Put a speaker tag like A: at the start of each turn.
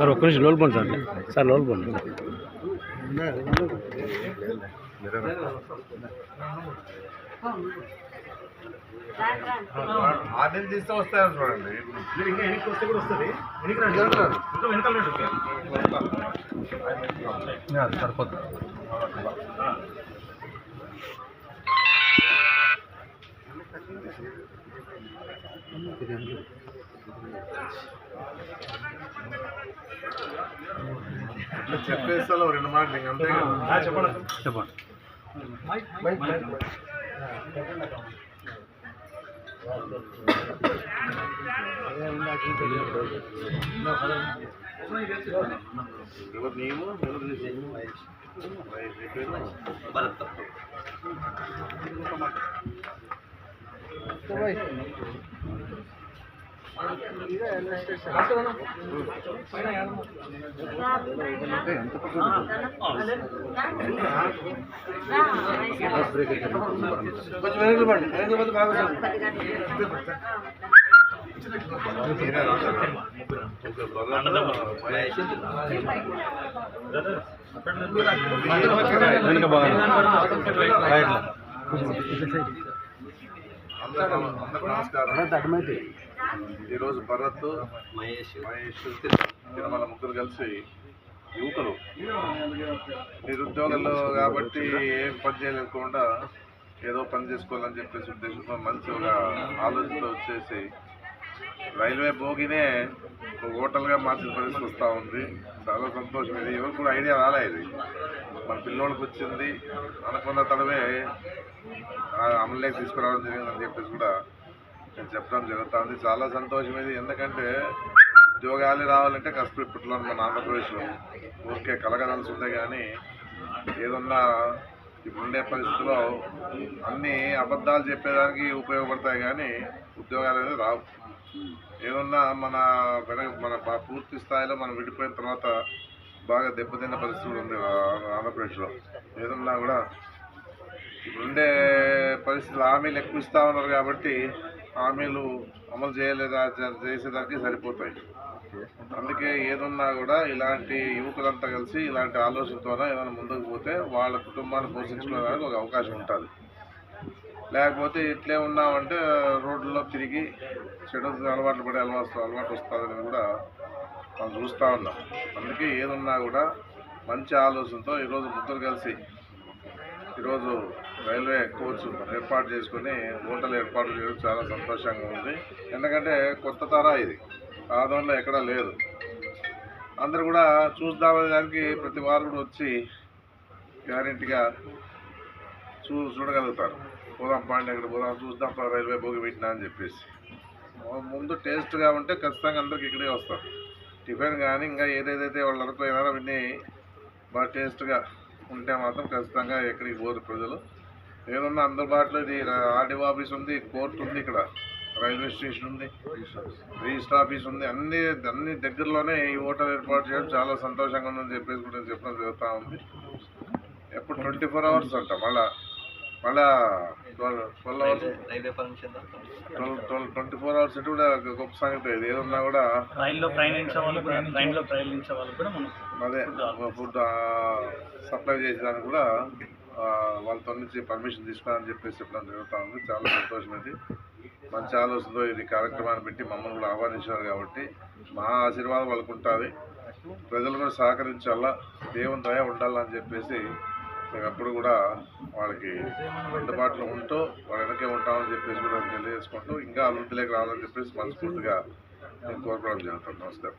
A: Sir ఒక్క నిమిషం లోపల సార్ సార్ లోపల
B: ఆర్డర్ తీస్తే వస్తాయని చూడండి. ఇంకా వెనక్కి వస్తే కూడా వస్తుంది. సరిపోతుంది. చెప్పేస్తాలో రెండు మాటలు ఇంక అంతే. చెప్పండి చెప్పండి. భరత్ నమస్కారం. ఈరోజు భరత్ మహేష్ తిరుమల ముగ్గురు కలిసి యువకులు నిరుద్యోగులు కాబట్టి ఏం పని చేయలేకుండా ఏదో పని చేసుకోవాలని చెప్పేసి ఉద్దేశంతో మంచి ఒక ఆలోచనతో వచ్చేసి రైల్వే భోగినే హోటల్గా మార్చిన పరిస్థితి వస్తూ ఉంది. చాలా సంతోషం. ఇది ఎవరు కూడా ఐడియా రాలే. ఇది మన పిల్లోళ్ళకి వచ్చింది అనుకున్న తడవే అమలులోకి తీసుకురావడం జరిగిందని చెప్పేసి కూడా నేను చెప్పడం జరుగుతుంది. చాలా సంతోషం ఇది. ఎందుకంటే ఉద్యోగాలు రావాలంటే కష్టం ఇప్పట్లో మన ఆంధ్రప్రదేశ్లో. ఊరికే కలగదలసి ఉంది కానీ ఏదన్నా ఇప్పుడుండే పరిస్థితిలో అన్నీ అబద్ధాలు చెప్పేదానికి ఉపయోగపడతాయి కానీ ఉద్యోగాలు అనేది రావు. ఏదన్నా మన పూర్తి స్థాయిలో మనం విడిపోయిన తర్వాత బాగా దెబ్బతిన్న పరిస్థితి ఉంది ఆంధ్రప్రదేశ్లో. ఏదన్నా కూడా ఇప్పుడుండే పరిస్థితులు హామీలు ఎక్కువ ఇస్తూ ఉన్నారు కాబట్టి హామీలు అమలు చేసేదానికి సరిపోతాయి. అందుకే ఏదన్నా కూడా ఇలాంటి యువకులంతా కలిసి ఇలాంటి ఆలోచనతోనే ఏదైనా ముందుకు పోతే వాళ్ళ కుటుంబాన్ని పోషించుకోవడానికి ఒక అవకాశం ఉంటుంది. లేకపోతే ఇట్లే ఉన్నామంటే రోడ్లలో తిరిగి చెడు అలవాట్లు పడే అలవాటు వస్తుందని కూడా మనం చూస్తూ ఉన్నాం. అందుకే ఏదున్నా కూడా మంచి ఆలోచనతో ఈరోజు ముగ్గురు కలిసి ఈరోజు రైల్వే కోచ్ ఏర్పాటు చేసుకుని హోటల్ ఏర్పాటు చేయడం చాలా సంతోషంగా ఉంది. ఎందుకంటే కొత్త తరా ఇది, ఆదంలో ఎక్కడా లేదు. అందరు కూడా చూద్దామనే దానికి ప్రతి వారు కూడా వచ్చి గ్యారెంటీగా చూడగలుగుతారు. పోదాం పాండి, ఎక్కడ పోదాం చూద్దాం రైల్వే భోగి పెట్టినా అని చెప్పేసి. ముందు టేస్ట్గా ఉంటే ఖచ్చితంగా అందరికి ఇక్కడే వస్తారు. టిఫిన్ కానీ ఇంకా ఏదేదైతే వాళ్ళు అనుకున్నారో అవన్నీ బాగా టేస్ట్గా ఉంటే మాత్రం ఖచ్చితంగా ఎక్కడికి పోరు ప్రజలు. ఏదన్నా అందుబాటులో ఇది ఆర్డీఓ ఆఫీస్ ఉంది, కోర్టు ఉంది, ఇక్కడ రైల్వే స్టేషన్ ఉంది, రిజిస్టర్ ఆఫీస్ ఉంది. అన్ని దగ్గరలోనే ఈ హోటల్ ఏర్పాటు చేయడం చాలా సంతోషంగా ఉందని చెప్పేసి కూడా చెప్పడం జరుగుతూ ఉంది. ఎప్పుడు 24 hours అంట, మళ్ళా 12 hours 24 hours అంటే కూడా గొప్ప సంగతి. ఇది ఏదన్నా కూడా అదే ఫుడ్ సప్లై చేసేదానికి కూడా వాళ్ళతో నుంచి పర్మిషన్ తీసుకోవాలని చెప్పేసి చెప్పడం జరుగుతూ ఉంది. చాలా సంతోషం. ఇది మంచి ఆలోచనతో ఇది కార్యక్రమాన్ని పెట్టి మమ్మల్ని కూడా ఆహ్వానించారు కాబట్టి మా ఆశీర్వాదం వాళ్ళకు ఉంటుంది. ప్రజలు కూడా సహకరించాలా, దేవుని దయ ఉండాలని చెప్పేసి మేము ఎప్పుడు కూడా వాళ్ళకి అందుబాటులో ఉంటూ వాళ్ళ వెనకే ఉంటామని చెప్పేసి కూడా తెలియజేసుకుంటూ ఇంకా అభివృద్ధిలోకి రావాలని చెప్పేసి మనస్ఫూర్తిగా నేను కోరుకోవడం జరుగుతుంది. నమస్కారం.